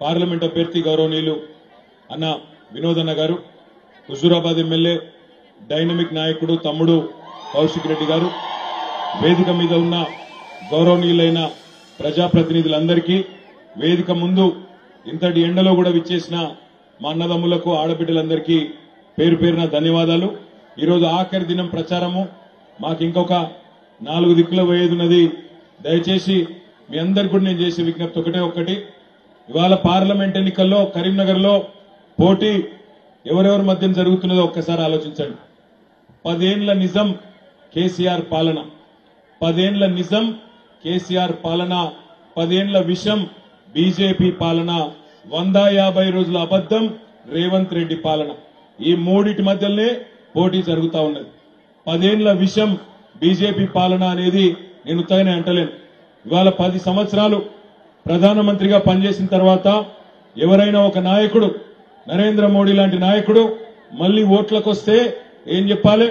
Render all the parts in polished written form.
Parliament అభ్యర్థి గౌరవనీయులు అన్న వినోద్ అన్న గారు, హుజూరాబాద్ ఎమ్మెల్యే డైనమిక్ నాయకుడు తమ్ముడు కౌశిక్ రెడ్డి గారు, వేదిక మీద ఉన్న గౌరవనీయులైన ప్రజాప్రతినిధులందరికీ, వేదిక ముందు ఇంతటి ఎండలో కూడా విచ్చేసిన మా అన్నదమ్ములకు ఆడబిడ్డలందరికీ పేరు పేరున ధన్యవాదాలు. ఈరోజు ఆఖరి దినం ప్రచారము, మాకు ఇంకొక 4 దిక్కుల పోయేది ఉన్నది. దయచేసి మీ అందరికీ కూడా నేను చేసే విజ్ఞప్తి ఒకటి, ఇవాళ పార్లమెంట్ ఎన్నికల్లో కరీంనగర్లో పోటీ ఎవరెవరి మధ్య జరుగుతున్నదో ఒక్కసారి ఆలోచించండి. 10 ఏండ్ల నిజం కేసీఆర్ పాలన, 10 ఏండ్ల నిజం కేసీఆర్ పాలన, 10 ఏండ్ల విషం బీజేపీ పాలన, 150 రోజుల అబద్దం రేవంత్ రెడ్డి పాలన. ఈ మూడిటి మధ్యలోనే పోటీ జరుగుతా ఉన్నది. 10 ఏండ్ల విషం బీజేపీ పాలన అనేది నేను ఉత్తగానే అంటలేను. ఇవాళ 10 సంవత్సరాలు ప్రధానమంత్రిగా పనిచేసిన తర్వాత ఎవరైనా ఒక నాయకుడు, నరేంద్ర మోడీ లాంటి నాయకుడు మళ్లీ ఓట్లకు వస్తే ఏం చెప్పాలి?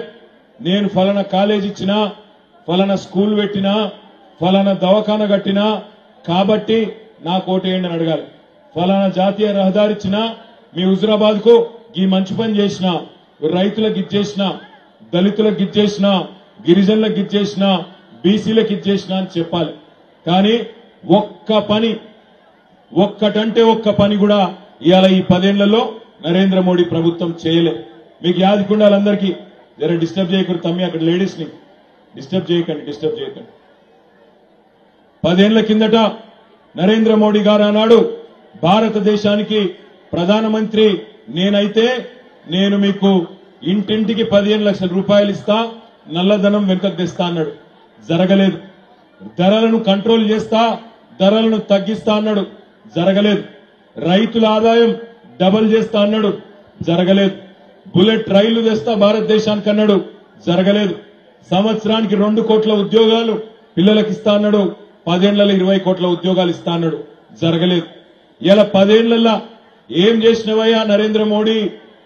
నేను ఫలానా కాలేజ్ ఇచ్చినా, ఫలానా స్కూల్ పెట్టినా, ఫలానా దవాఖాన కట్టినా కాబట్టి నాకు ఓటేయండి అని అడగాలి. ఫలానా జాతీయ రహదారి ఇచ్చినా, మీ హుజూరాబాద్ కు ఈ మంచి పని చేసినా, రైతులకు ఇచ్చేసినా, దళితులకు ఇచ్చేసినా, గిరిజనులకు ఇచ్చేసినా, బీసీలకు ఇచ్చేసినా అని చెప్పాలి. కానీ ఒక్కటంటే ఒక్క పని కూడా ఇవాళ ఈ 10 ఏండ్లలో నరేంద్ర మోడీ ప్రభుత్వం చేయలే. మీకు యాదకుండాలందరికీ జర డిస్టర్బ్ చేయకూడదు తమ్మి, అక్కడ లేడీస్ ని డిస్టర్బ్ చేయకండి. 10 ఏండ్ల కిందట నరేంద్ర మోడీ గారు అన్నాడు, భారతదేశానికి ప్రధానమంత్రి నేనైతే నేను మీకు ఇంటింటికి 15 లక్షల రూపాయలు ఇస్తా, నల్లధనం వెనుకకు తెస్తా అన్నాడు. జరగలేదు. ధరలను కంట్రోల్ చేస్తా, ధరలను తగ్గిస్తా అన్నాడు. జరగలేదు. రైతుల ఆదాయం డబల్ చేస్తా అన్నాడు. జరగలేదు. బుల్లెట్ రైళ్లు తెస్తా భారతదేశానికి అన్నాడు. జరగలేదు. సంవత్సరానికి 2 కోట్ల ఉద్యోగాలు పిల్లలకు ఇస్తా అన్నాడు. 10 ఏండ్లలో 20 కోట్ల ఉద్యోగాలు ఇస్తా అన్నాడు. జరగలేదు. ఇలా 10 ఏండ్లలో ఏం చేసినవయ్యా నరేంద్ర మోడీ,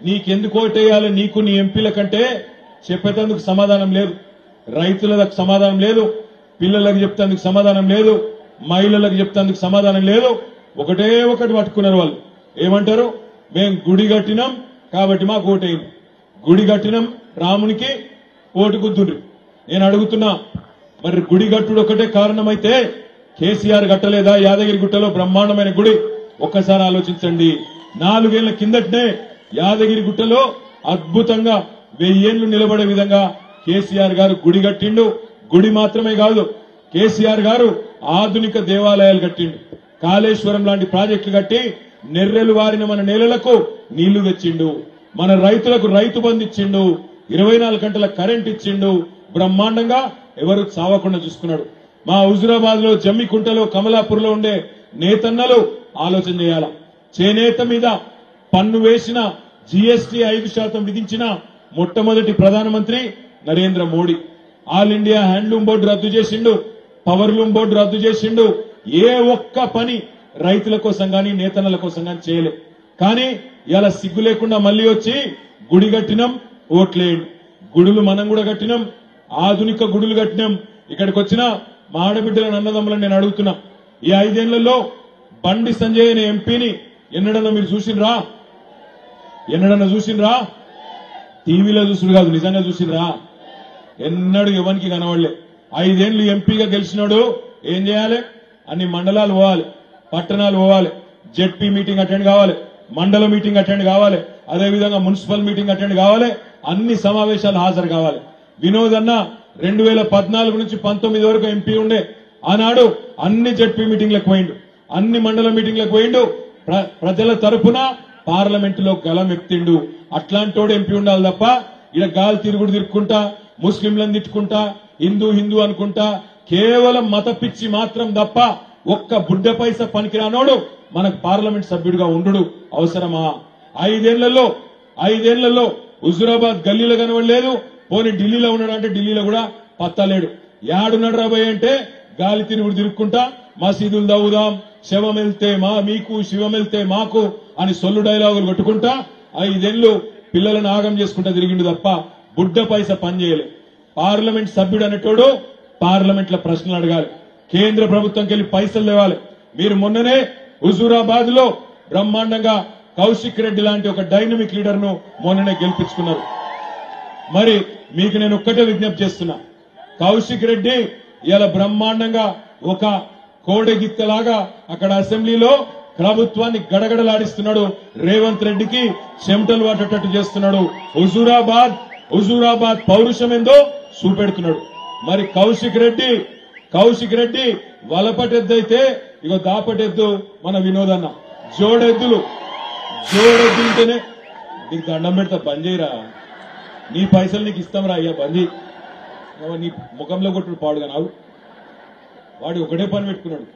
నీకెందుకు ఓటేయాలి, నీకు నీ ఎంపీల కంటే చెప్పేందుకు సమాధానం లేదు. రైతులకు సమాధానం లేదు, పిల్లలకు చెప్తేందుకు సమాధానం లేదు, మహిళలకు చెప్తేందుకు సమాధానం లేదు. ఒకటే ఒకటి పట్టుకున్నారు వాళ్ళు. ఏమంటారు? మేం గుడి కట్టినాం కాబట్టి మాకు ఓటేయండి. గుడి కట్టినాం, రామునికి ఓటు గుద్దుండ్రి. నేను అడుగుతున్నా, మరి గుడి కట్టుడు ఒకటే కారణమైతే కేసీఆర్ కట్టలేదా యాదగిరి గుట్టలో బ్రహ్మాండమైన గుడి? ఒక్కసారి ఆలోచించండి. 4 ఏళ్ల కిందటనే యాదగిరి గుట్టలో అద్భుతంగా 1000 ఏళ్లు నిలబడే విధంగా కేసీఆర్ గారు గుడి కట్టిండు. గుడి మాత్రమే కాదు, కేసీఆర్ గారు ఆధునిక దేవాలయాలు కట్టిండు. కాళేశ్వరం లాంటి ప్రాజెక్టులు కట్టి నెర్రెలు వారిన మన నేలలకు నీళ్లు తెచ్చిండు. మన రైతులకు రైతు బంధు ఇచ్చిండు. 24 గంటల కరెంట్ ఇచ్చిండు. బ్రహ్మాండంగా ఎవరు చావకుండా చూసుకున్నాడు. మా హుజూరాబాద్ లో, జమ్మికుంటలో, కమలాపూర్ లో ఉండే నేతన్నలు ఆలోచన చేయాల. చేనేత మీద పన్ను వేసిన, జీఎస్టీ 5% విధించిన మొట్టమొదటి ప్రధానమంత్రి Narendra Modi. All India handloom board రద్దు చేసిండు, పవర్లూమ్ బోర్డు రద్దు చేసిండు. ఏ ఒక్క పని రైతుల కోసం గాని నేతన్నల కోసం గాని చేయలే. కానీ ఇలా సిగ్గు లేకుండా మళ్లీ వచ్చి గుడి కట్టినాం, ఓట్లేయండి. గుడులు మనం కూడా కట్టినాం, ఆధునిక గుడులు కట్టినాం. ఇక్కడికి వచ్చిన మా ఆడబిడ్డల అన్నదమ్ములను నేను అడుగుతున్నా, ఈ 5 ఏళ్లలో బండి సంజయ్ అనే ఎంపీని ఎన్నడన్నా మీరు చూసిండ్రా? టీవీలో చూసుడు కాదు, నిజంగా చూసిండ్రా? ఎన్నడూ ఎవరికి కనబడలే. 5 ఏళ్లు ఎంపీగా గెలిచినాడు. ఏం చేయాలి? అన్ని మండలాలు పోవాలి, పట్టణాలు పోవాలి, జెడ్పీ మీటింగ్ అటెండ్ కావాలి, మండల మీటింగ్ అటెండ్ కావాలి, అదేవిధంగా మున్సిపల్ మీటింగ్ అటెండ్ కావాలి, అన్ని సమావేశాలు హాజరు కావాలి. వినోద్ అన్న 2014 నుంచి 19 వరకు ఎంపీ ఉండే. ఆనాడు అన్ని జెడ్పీ మీటింగ్లకు పోయిండు, అన్ని మండల మీటింగ్లకు పోయిండు. ప్రజల తరపున పార్లమెంటులో గలం ఎత్తిండు. అట్లాంటోడు ఎంపీ ఉండాలి తప్ప ఇలా గాలి తిరుగుకుంటా, ముస్లింలను తిట్టుకుంటా, హిందూ అనుకుంటా, కేవలం మత పిచ్చి మాత్రం తప్ప ఒక్క బుడ్డ పైసా పనికిరానోడు మనకు పార్లమెంట్ సభ్యుడిగా ఉండు అవసరమా? 5 ఏళ్లలో హుజూరాబాద్ గల్లీలో కనబడలేదు. పోనీ ఢిల్లీలో ఉన్నాడంటే ఢిల్లీలో కూడా పత్తలేడు. యాడున్నాడు రాబోయే అంటే గాలి తిరుగుకుంటా మసీదులు దవ్వుదాం, శవం వెళ్తే మీకు, శివం వెళ్తే మాకు అని సొల్లు డైలాగులు కొట్టుకుంటా 5 ఏళ్లు పిల్లలను ఆగం చేసుకుంటా తిరిగిండు తప్ప బుడ్డ పైసా పని చేయలే. పార్లమెంట్ సభ్యుడు అనేటోడు పార్లమెంట్ లో ప్రశ్నలు అడగాలి, కేంద్ర ప్రభుత్వంకి వెళ్లి పైసలు లేవాలి. మీరు మొన్ననే హుజూరాబాద్ లో బ్రహ్మాండంగా కౌశిక్ రెడ్డి లాంటి ఒక డైనమిక్ లీడర్ ను మొన్ననే గెలిపించుకున్నారు. మరి మీకు నేను ఒక్కటే విజ్ఞప్తి చేస్తున్నా, కౌశిక్ రెడ్డి ఇలా బ్రహ్మాండంగా ఒక కోడెగిత్తలాగా అక్కడ అసెంబ్లీలో ప్రభుత్వాన్ని గడగడలాడిస్తున్నాడు. రేవంత్ రెడ్డికి చెమటలు పట్టేటట్టు చేస్తున్నాడు. హుజూరాబాద్ పౌరుషం ఏందో చూపెడుతున్నాడు. మరి కౌశిక్ రెడ్డి వలపటెద్దైతే ఇగో దాపటెద్దు మన వినోదన్న జోడెద్దులుంటేనే నీకు దండం పెడతా, బంద్ చేయరా, నీ పైసలు నీకు ఇస్తాం రా అయ్యా, బందీ, నీ ముఖంలో కొట్టుడు పాడుగా నావు. వాడు ఒకటే పని పెట్టుకున్నాడు.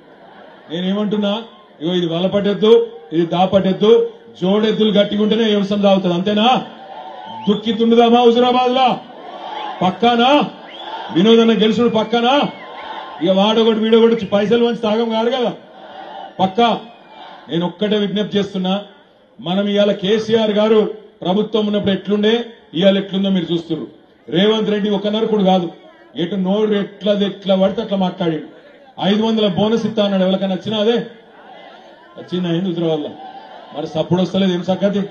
నేనేమంటున్నా, ఇగో ఇది వలపటెద్దు, ఇది దాపటెద్దు, జోడెద్దులు గట్టిగా ఉంటేనే వ్యవసాయం సాగుతుంది, అంతేనా? దుక్కి తుండుదామా హుజూరాబాద్ లా? పక్కానా? వినోదన్న గెలుచుడు పక్కానా? ఇక వాడొకటి వీడొకటి పైసలు మంచి తాగం కాదు కదా, పక్కా. నేను ఒక్కటే విజ్ఞప్తి చేస్తున్నా, మనం ఇవాళ కేసీఆర్ గారు ప్రభుత్వం ఉన్నప్పుడు ఎట్లుండే, ఇవాళ ఎట్లుందో మీరు చూస్తున్నారు. రేవంత్ రెడ్డి ఒక నరకుడు కాదు, ఎటు నోరు ఎట్లా పడితే అట్లా మాట్లాడాడు. 500 బోనస్ ఇస్తా అన్నాడు. ఎవరికైనా వచ్చినా అదే వచ్చిందా ఏంది హుజూరాబాద్? మరి సప్పుడు వస్తలేదు, ఏం సంగతి?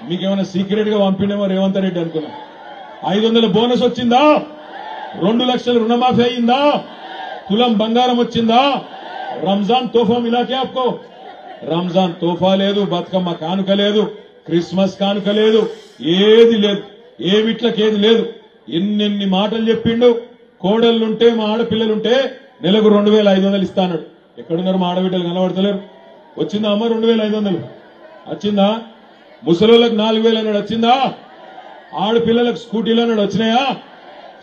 మీకేమైనా సీక్రెట్ గా పంపిండేమో రేవంత్ రెడ్డి అనుకున్నా. 500 బోనస్ వచ్చిందా? 2 లక్షల రుణమాఫీ అయిందా? తులం బంగారం వచ్చిందా? రంజాన్ తోఫా మిలాకే ఆప్కో? రంజాన్ తోఫా లేదు, బతుకమ్మ కానుక లేదు, క్రిస్మస్ కానుక లేదు, ఏది లేదు, ఏమిట్లకేది లేదు. ఎన్నెన్ని మాటలు చెప్పిండు. కోడళ్లుంటే మా ఆడపిల్లలుంటే నెలకు 2500 ఇస్తాడు. ఎక్కడున్నారు మా ఆడబిడ్డలు? కనబడతలేరు. వచ్చిందా అమ్మ 2500? వచ్చిందా? ముసలోళ్ళకి 4000 అన్నాడు, వచ్చిందా? ఆడపిల్లలకు స్కూటీలు అన్నాడు, వచ్చినాయా?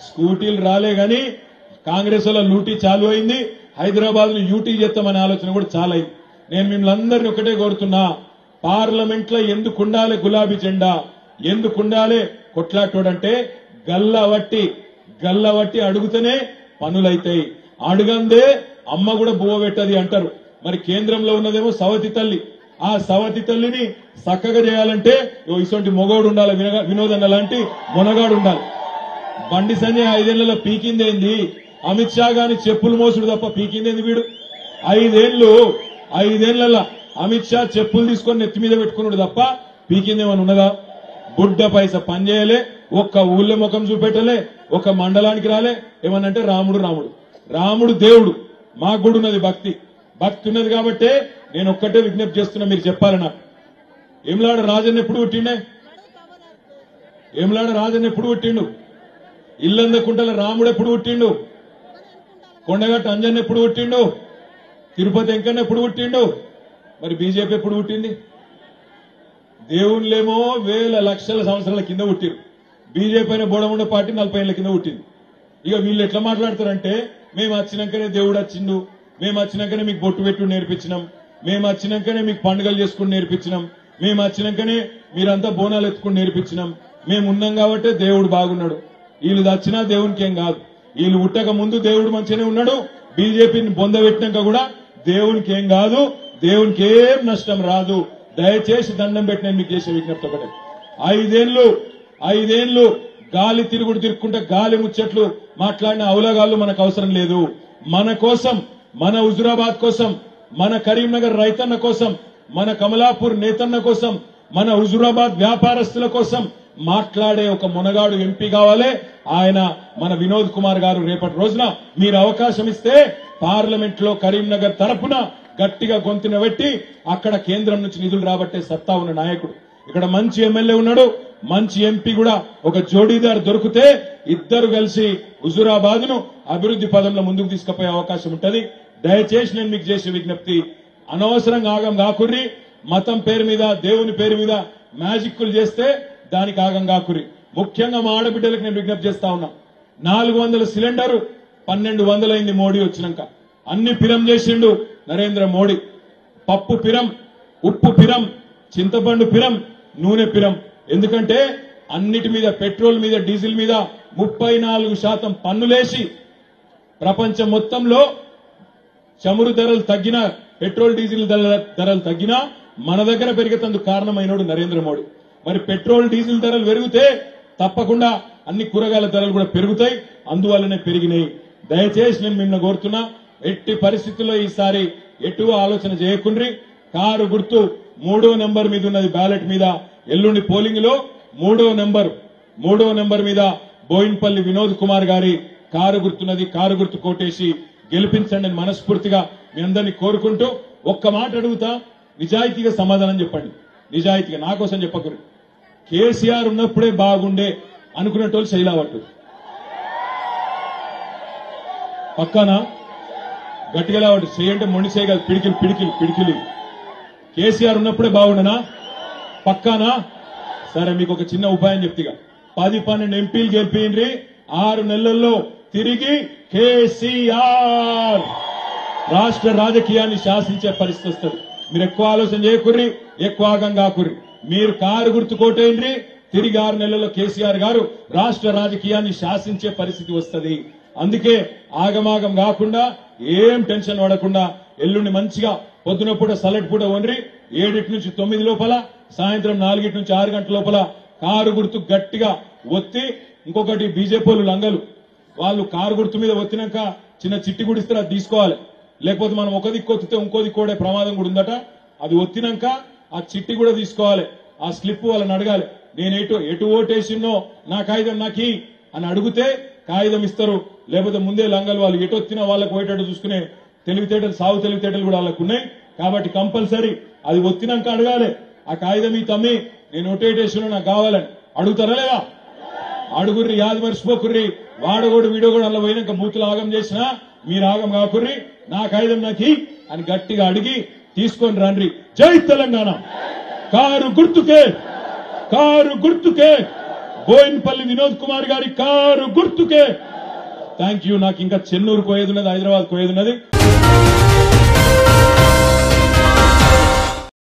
స్కూటీలు రాలే గాని కాంగ్రెస్ వల్ల లూటీ చాలు అయింది. హైదరాబాద్ ను యూటీ చేస్తామనే ఆలోచన కూడా చాలా అయింది. నేను మిమ్మల్ని అందరినీ ఒకటే కోరుతున్నా, పార్లమెంట్ లో ఎందుకుండాలి గులాబీ జెండా, ఎందుకుండాలి కొట్లాటోడంటే గల్లవట్టి అడుగుతూనే పనులైతాయి, అడుగందే అమ్మ కూడా బువ్వ పెట్టది అంటారు. మరి కేంద్రంలో ఉన్నదేమో సవతి తల్లి. ఆ సవతి తల్లిని చక్కగా చేయాలంటే ఇటువంటి మొగోడు ఉండాలి, వినోదన్న లాంటి మొనగాడు ఉండాలి. బండి సంజయ్ 5 ఏళ్లలో పీకిందేంది? అమిత్ షా గాని చెప్పులు మోసుడు తప్ప పీకిందేంది వీడు? 5 ఏళ్లలో అమిత్ షా చెప్పులు తీసుకొని నెత్తి మీద పెట్టుకున్నాడు తప్ప పీకిందేమని ఉన్నదా? బుడ్డ పైస పనిచేయలే, ఒక్క ఊళ్ళో ముఖం చూపెట్టలే, ఒక మండలానికి రాలే. ఏమనంటే రాముడు దేవుడు. మాకు కూడా ఉన్నది భక్తి ఉన్నది కాబట్టే నేను ఒక్కటే విజ్ఞప్తి చేస్తున్నా, మీరు చెప్పాలి నాకు. ఏమలాడ రాజన్న ఎప్పుడు పుట్టిండు? ఇల్లందకుంటల రాముడు ఎప్పుడు పుట్టిండు? కొండగట్టు అంజన్ ఎప్పుడు పుట్టిండు? తిరుపతి వెంకన్న ఎప్పుడు పుట్టిండు? మరి బీజేపీ ఎప్పుడు పుట్టింది? దేవుళ్ళేమో వేల లక్షల సంవత్సరాల కింద పుట్టిరు. బీజేపీ అయిన బోడముండ పార్టీ 40 ఏళ్ల కింద పుట్టింది. ఇక వీళ్ళు ఎట్లా మాట్లాడతారంటే, మేము వచ్చినాకనే దేవుడు వచ్చిండు, మేము వచ్చినాకనే మీకు బొట్టు పెట్టు నేర్పించినాం, మేము వచ్చినాకనే మీకు పండుగలు చేసుకుని నేర్పించినాం, మేము వచ్చినాకనే మీరంతా బోనాలు ఎత్తుకుని నేర్పించినాం, మేము ఉన్నాం కాబట్టి దేవుడు బాగున్నాడు. వీళ్ళు వచ్చినా దేవునికి ఏం కాదు. వీళ్ళు పుట్టక ముందు దేవుడు మంచిగానే ఉన్నాడు. బీజేపీని బొందబెట్టినాక కూడా దేవునికి ఏం కాదు, దేవునికి ఏం నష్టం రాదు. దయచేసి దండం పెట్టి నేను మీకు చేసే విజ్ఞప్తి ఒకటే, 5 ఏళ్లు గాలి తిరుగుకుంటే గాలి ముచ్చట్లు మాట్లాడిన అవలగాళ్ళు మనకు అవసరం లేదు. మన కోసం, మన హుజూరాబాద్ కోసం, మన కరీంనగర్ రైతన్న కోసం, మన కమలాపూర్ నేతన్న కోసం, మన హుజూరాబాద్ వ్యాపారస్తుల కోసం మాట్లాడే ఒక మునగాడు ఎంపీ కావాలి. ఆయన మన వినోద్ కుమార్ గారు. రేపటి రోజున మీరు అవకాశం ఇస్తే పార్లమెంట్ లో కరీంనగర్ తరపున గట్టిగా గొంతున పెట్టి అక్కడ కేంద్రం నుంచి నిధులు రాబట్టే సత్తా ఉన్న నాయకుడు. ఇక్కడ మంచి ఎమ్మెల్యే ఉన్నాడు, మంచి ఎంపీ కూడా. ఒక జోడీదారు దొరికితే ఇద్దరు కలిసి హుజూరాబాద్ ను అభివృద్ధి పదంలో ముందుకు తీసుకుపోయే అవకాశం ఉంటది. దయచేసి నేను మీకు చేసే విజ్ఞప్తి, అనవసరంగా ఆగం కాకుర్రి. మతం పేరు మీద, దేవుని పేరు మీద మ్యాజిక్లు చేస్తే దానికి ఆగం కాకుర్రి. ముఖ్యంగా మా ఆడబిడ్డలకు నేను విజ్ఞప్తి చేస్తా ఉన్నా, 400 సిలిండరు 1200 అయింది మోడీ వచ్చినాక. అన్ని పిరం చేసిండు నరేంద్ర మోడీ. పప్పు పిరం, ఉప్పు పిరం, చింతపండు పిరం, నూనె పిరం. ఎందుకంటే అన్నిటి మీద, పెట్రోల్ మీద, డీజిల్ మీద 34% పన్నులేసి ప్రపంచం మొత్తంలో చమురు ధరలు తగ్గినా, పెట్రోల్ డీజిల్ ధరలు తగ్గినా మన దగ్గర పెరిగేందుకు కారణమైనోడు నరేంద్ర మోడీ. మరి పెట్రోల్ డీజిల్ ధరలు పెరిగితే తప్పకుండా అన్ని కూరగాయల ధరలు కూడా పెరుగుతాయి, అందువల్లనే పెరిగినాయి. దయచేసి నేను మిమ్మల్ని కోరుతున్నా, ఎట్టి పరిస్థితుల్లో ఈసారి ఎటు ఆలోచన చేయకుండ్రి. కారు గుర్తు మూడో నెంబర్ మీద ఉన్నది బ్యాలెట్ మీద ఎల్లుండి పోలింగ్ లో మూడో నెంబర్ మీద బోయిన్పల్లి వినోద్ కుమార్ గారి కారు గుర్తున్నది. కారు గుర్తు కోటేసి గెలిపించండి అని మనస్ఫూర్తిగా మీ అందరినీ కోరుకుంటూ ఒక్క మాట అడుగుతా, నిజాయితీగా సమాధానం చెప్పండి. నిజాయితీగా, నా కోసం చెప్పకూడదు. కేసీఆర్ ఉన్నప్పుడే బాగుండే అనుకునేటోళ్ళు శైలావట్టు పక్కనా గట్టిగా లావట్టు చేయంటే మొండి చేయగలదు. పిడికిలి కేసీఆర్ ఉన్నప్పుడే బాగుండనా? పక్కానా? సరే, మీకు ఒక చిన్న ఉపాయం చెప్తిగా. 10-12 ఎంపీలు గెలిపిండ్రి, 6 నెలల్లో తిరిగి కేసీఆర్ రాష్ట్ర రాజకీయాన్ని శాసించే పరిస్థితి వస్తుంది. మీరు ఎక్కువ ఆలోచన చేయకుర్రి, ఎక్కువ ఆగం కాకుర్రి. మీరు కారు గుర్తు కోటేయండి, తిరిగి 6 నెలల్లో కేసీఆర్ గారు రాష్ట్ర రాజకీయాన్ని శాసించే పరిస్థితి వస్తుంది. అందుకే ఆగమాగం కాకుండా ఏం టెన్షన్ పడకుండా ఎల్లుండి మంచిగా పొద్దున పూట సలెట్ పూట వండ్రి 7 నుంచి 9 లోపల, సాయంత్రం 4 నుంచి 6 గంటల లోపల కారు గుర్తు గట్టిగా ఒత్తి, ఇంకొకటి బీజేపీ లంగలు వాళ్ళు కారు గుర్తు మీద ఒత్తినాక చిన్న చిట్టి కూడా ఇస్తారు, అది తీసుకోవాలి. లేకపోతే మనం ఒక దిక్కు ఒత్తితే ఇంకో దిక్కు ప్రమాదం కూడా ఉందట. అది ఒత్తినాక ఆ చిట్టి కూడా తీసుకోవాలి, ఆ స్లిప్ వాళ్ళని అడగాలి. నేను ఎటు ఓటేసినో నా కాగితం నాకి అని అడిగితే కాగితం ఇస్తారు. లేకపోతే ముందే లంగలు వాళ్ళు ఎటు వచ్చినా వాళ్ళకు పోయేటట్టు చూసుకునే తెలివితేటలు, సాగు తెలివితేటలు కూడా వాళ్ళకు ఉన్నాయి. కాబట్టి కంపల్సరీ అది ఒత్తినాక అడగాలి. ఆ కాగితం ఈ తమ్మి నేను ఓటేటేసినో నాకు కావాలని అడుగుతారా లేదా? అడుగుర్రి, యాది మర్చిపోకుర్రి. వాడగోడు వీడోగోడు అలా పోయినాక బూతులు ఆగం చేసినా మీరు ఆగం కాకుర్రి. నా కాగితం నాకి అని గట్టిగా అడిగి తీసుకొని రండి. జై తెలంగాణ. కారు గుర్తుకే బోయిన్పల్లి వినోద్ కుమార్ గారి కారు గుర్తుకే. Thank you. నాకు ఇంకా చెన్నూరు పోయేది ఉన్నది, హైదరాబాద్ పోయేది ఉన్నది.